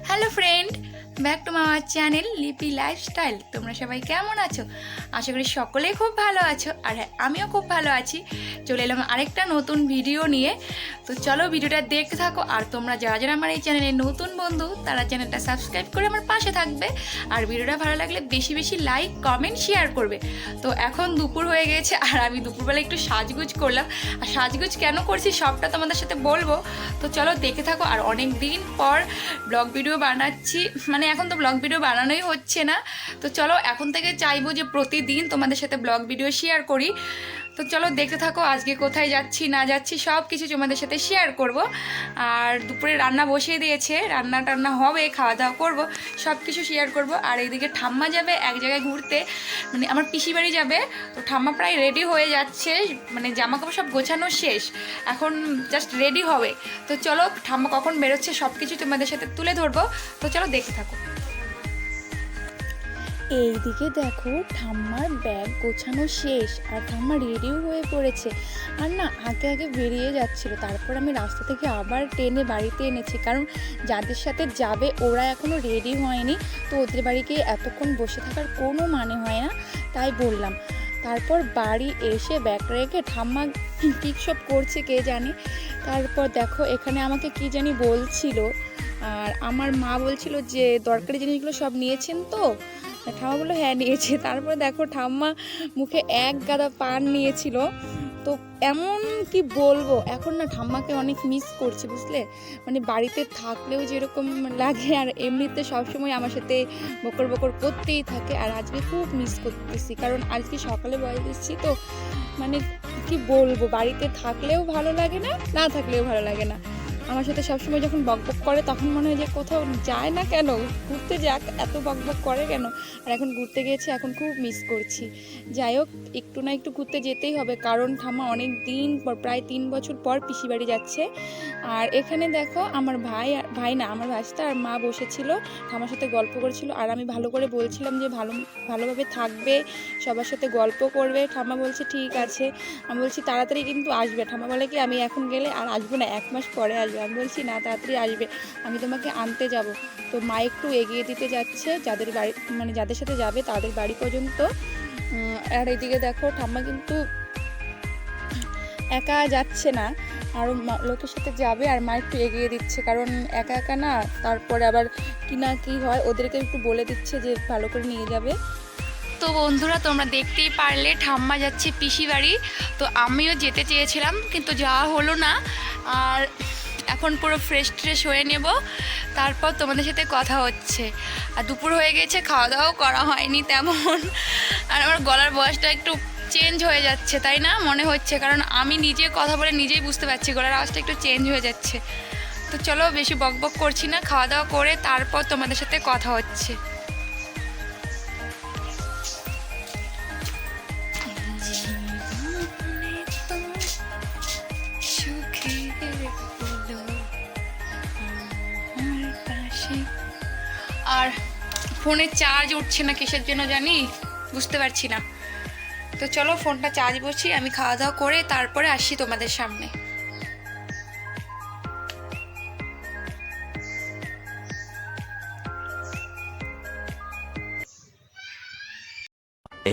Hello friend, back to my channel লিপি lifestyle. তোমরা সবাই কেমন আছো? আশা করি সকলেই খুব ভালো আছো। আর হ্যাঁ, আমিও খুব ভালো আছি। চলে এলাম আরেকটা নতুন ভিডিও নিয়ে। তো চলো ভিডিওটা দেখতে থাকো। আর তোমরা যারা যারা আমার এই চ্যানেলের নতুন বন্ধু, তারা চ্যানেলটা সাবস্ক্রাইব করে আমার পাশে থাকবে। আর ভিডিওটা ভালো লাগলে বেশি বেশি লাইক, কমেন্ট, শেয়ার করবে। তো এখন দুপুর হয়ে গেছে আর আমি দুপুরবেলা একটু সাজগুজ করলাম। আর সাজগুজ কেন করছি সবটা তোমাদের সাথে বলবো। তো চলো দেখে থাকো। আর অনেক দিন পর ব্লগ ভিডিও বানাচ্ছি, মানে এখন তো ব্লগ ভিডিও বানানোই হচ্ছে না। তো চলো এখন থেকে চাইবো যে প্রতিদিন তোমাদের সাথে ব্লগ ভিডিও শেয়ার করি। তো চলো দেখতে থাকো আজকে কোথায় যাচ্ছি না যাচ্ছি সব কিছু তোমাদের সাথে শেয়ার করব। আর দুপুরে রান্না বসিয়ে দিয়েছে, রান্না টান্না হবে, খাওয়া দাওয়া করবো, সব কিছু শেয়ার করব। আর এইদিকে ঠাম্মা যাবে এক জায়গায় ঘুরতে, মানে আমার পিসি বাড়ি যাবে। তো ঠাম্মা প্রায় রেডি হয়ে যাচ্ছে, মানে জামা কাপড় সব গোছানো শেষ, এখন জাস্ট রেডি হবে। তো চলো ঠাম্মা কখন বেরোচ্ছে সব কিছু তোমাদের সাথে তুলে ধরবো। তো চলো দেখতে থাকো। এইদিকে দেখো ঠাম্মার ব্যাগ গোছানো শেষ আর ঠাম্মা রেডিও হয়ে পড়েছে। আর না আগে আগে বেরিয়ে যাচ্ছিলো, তারপর আমি রাস্তা থেকে আবার টেনে বাড়িতে এনেছি, কারণ যাদের সাথে যাবে ওরা এখনও রেডি হয়নি। তো ওদের বাড়িকে এতক্ষণ বসে থাকার কোনো মানে হয় না, তাই বললাম। তারপর বাড়ি এসে ব্যাগ রেখে ঠাম্মা কী সব করছে কে জানি। তারপর দেখো এখানে আমাকে কি জানি বলছিল, আর আমার মা বলছিল যে দরকারি জিনিসগুলো সব নিয়েছেন তো। ঠাম্মা বললো হ্যাঁ নিয়েছে। তারপরে দেখো ঠাম্মা মুখে এক গাদা পান নিয়েছিল। তো এমন কি বলবো, এখন না ঠাম্মাকে অনেক মিস করছি বুঝলে। মানে বাড়িতে থাকলেও যেরকম লাগে আর এমনিতে সবসময় আমার সাথে বকর বকর করতেই থাকে। আর আজকে খুব মিস করতেছি, কারণ আজকে সকালে বয়স দিচ্ছি তো, মানে কি বলবো, বাড়িতে থাকলেও ভালো লাগে না, না থাকলেও ভালো লাগে না। আমার সাথে সবসময় যখন বকবক করে তখন মনে হয় যে কোথাও যায় না কেন, ঘুরতে যাক, এত বকবক করে কেন। আর এখন ঘুরতে গিয়েছে, এখন খুব মিস করছি। যাই হোক একটু না একটু ঘুরতে যেতেই হবে, কারণ ঠাম্মা অনেক দিন পর, প্রায় 3 বছর পর পিসি বাড়ি যাচ্ছে। আর এখানে দেখো আমার আমার ভাইস্তা আর মা বসেছিল, ঠাম্মার সাথে গল্প করছিল। আর আমি ভালো করে বলছিলাম যে ভালোভাবে থাকবে, সবার সাথে গল্প করবে। ঠাম্মা বলছে ঠিক আছে। আমি বলছি তাড়াতাড়ি কিন্তু আসবে। ঠাম্মা বলে কি আমি এখন গেলে আর আসবো না, 1 মাস পরে আসবে। আমি বলছি না, তাড়াতাড়ি আসবে, আমি তোমাকে আনতে যাব। তো মা একটু এগিয়ে দিতে যাচ্ছে যাদের বাড়ি, মানে যাদের সাথে যাবে তাদের বাড়ি পর্যন্ত। আর এদিকে দেখো ঠাম্মা কিন্তু একা যাচ্ছে না, আরও লোকের সাথে যাবে। আর মা একটু এগিয়ে দিচ্ছে, কারণ একা একা না, তারপরে আবার কি না কি হয়, ওদেরকে একটু বলে দিচ্ছে যে ভালো করে নিয়ে যাবে। তো বন্ধুরা তোমরা দেখতেই পারলে ঠাম্মা যাচ্ছে পিসি বাড়ি। তো আমিও যেতে চেয়েছিলাম কিন্তু যাওয়া হলো না। আর এখন পুরো ফ্রেশ হয়ে নেব, তারপর তোমাদের সাথে কথা হচ্ছে। আর দুপুর হয়ে গেছে, খাওয়া দাওয়াও করা হয়নি তেমন। আর আমার গলার বয়সটা একটু চেঞ্জ হয়ে যাচ্ছে, তাই না মনে হচ্ছে, কারণ আমি নিজে কথা বলে নিজেই বুঝতে পারছি গলার আওয়াজটা একটু চেঞ্জ হয়ে যাচ্ছে। তো চলো বেশি বকবক করছি না, খাওয়া দাওয়া করে তারপর তোমাদের সাথে কথা হচ্ছে। আর ফোনে চার্জ উঠছে না, কিসের জন্য জানি বুঝতে পারছি না। তো চলো ফোনটা চার্জ বসি, আমি খাওয়া দাওয়া করে তারপরে আসি তোমাদের সামনে।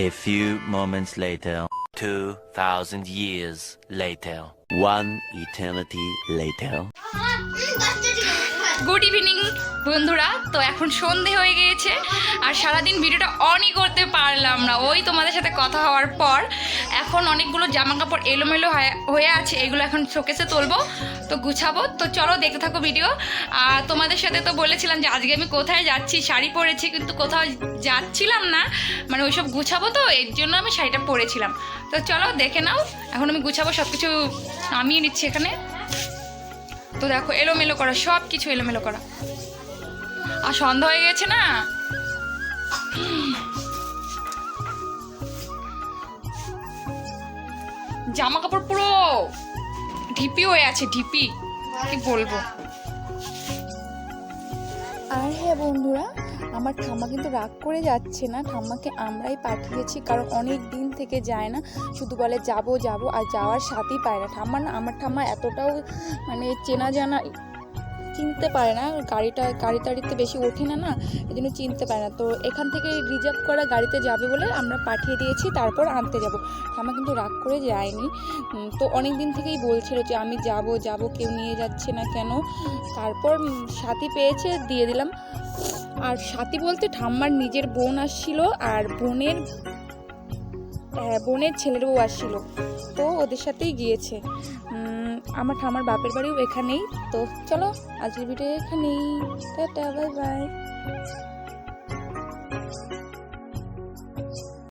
A few moments later, 2,000 years later, one eternity later. Good evening বন্ধুরা। তো এখন সন্ধে হয়ে গিয়েছে আর সারাদিন ভিডিওটা অনই করতে পারলাম না, ওই তোমাদের সাথে কথা হওয়ার পর। এখন অনেকগুলো জামা কাপড় এলোমেলো হয়ে আছে, এগুলো এখন শোকেসে তুলবো, তো গুছাবো। তো চলো দেখতে থাকো ভিডিও। আর তোমাদের সাথে তো বলেছিলাম যে আজকে আমি কোথায় যাচ্ছি, শাড়ি পরেছি কিন্তু কোথাও যাচ্ছিলাম না, মানে ওইসব গুছাবো, তো এর জন্য আমি শাড়িটা পরেছিলাম। তো চলো দেখে নাও, এখন আমি গুছাবো, সব কিছু নামিয়ে নিচ্ছি এখানে। তো দেখো এলোমেলো করা, সব কিছু এলোমেলো করা, আর সন্ধ্যা হয়ে গেছে না। জামা কাপড় পুরো ঢিপি হয়ে আছে, ঢিপি, কি বলবো। আর হ্যাঁ বন্ধুরা, আমার ঠাম্মা কিন্তু রাগ করে যাচ্ছে না, ঠাম্মাকে আমরাই পাঠিয়েছি, কারণ অনেক দিন থেকে যায় না, শুধু বলে যাবো আর যাওয়ার সাথেই পায় না ঠাম্মা। না আমার ঠাম্মা এতটাও মানে চেনা জানা, কি চিনতে পারে না, গাড়ি টাড়িতে বেশি ওঠে না না, এই জন্য চিনতে পারে না। তো এখান থেকে রিজার্ভ করা গাড়িতে যাবে বলে আমরা পাঠিয়ে দিয়েছি, তারপর আনতে যাব। ঠাম্মা কিন্তু রাগ করে যায়নি। তো অনেক দিন থেকেই বলছিল যে আমি যাব, কেউ নিয়ে যাচ্ছে না কেন। তারপর সাথী পেয়েছে, দিয়ে দিলাম। আর সাথী বলতে ঠাম্মার নিজের বোন আসছিল, আর বোনের ছেলের বউ আসছিল, তো ওদের সাথেই গিয়েছে। আমার ঠাম্মার বাপের বাড়িও এখানেই। তো চলো আজকের ভিডিও এখানেই, টাটা, বাই বাই।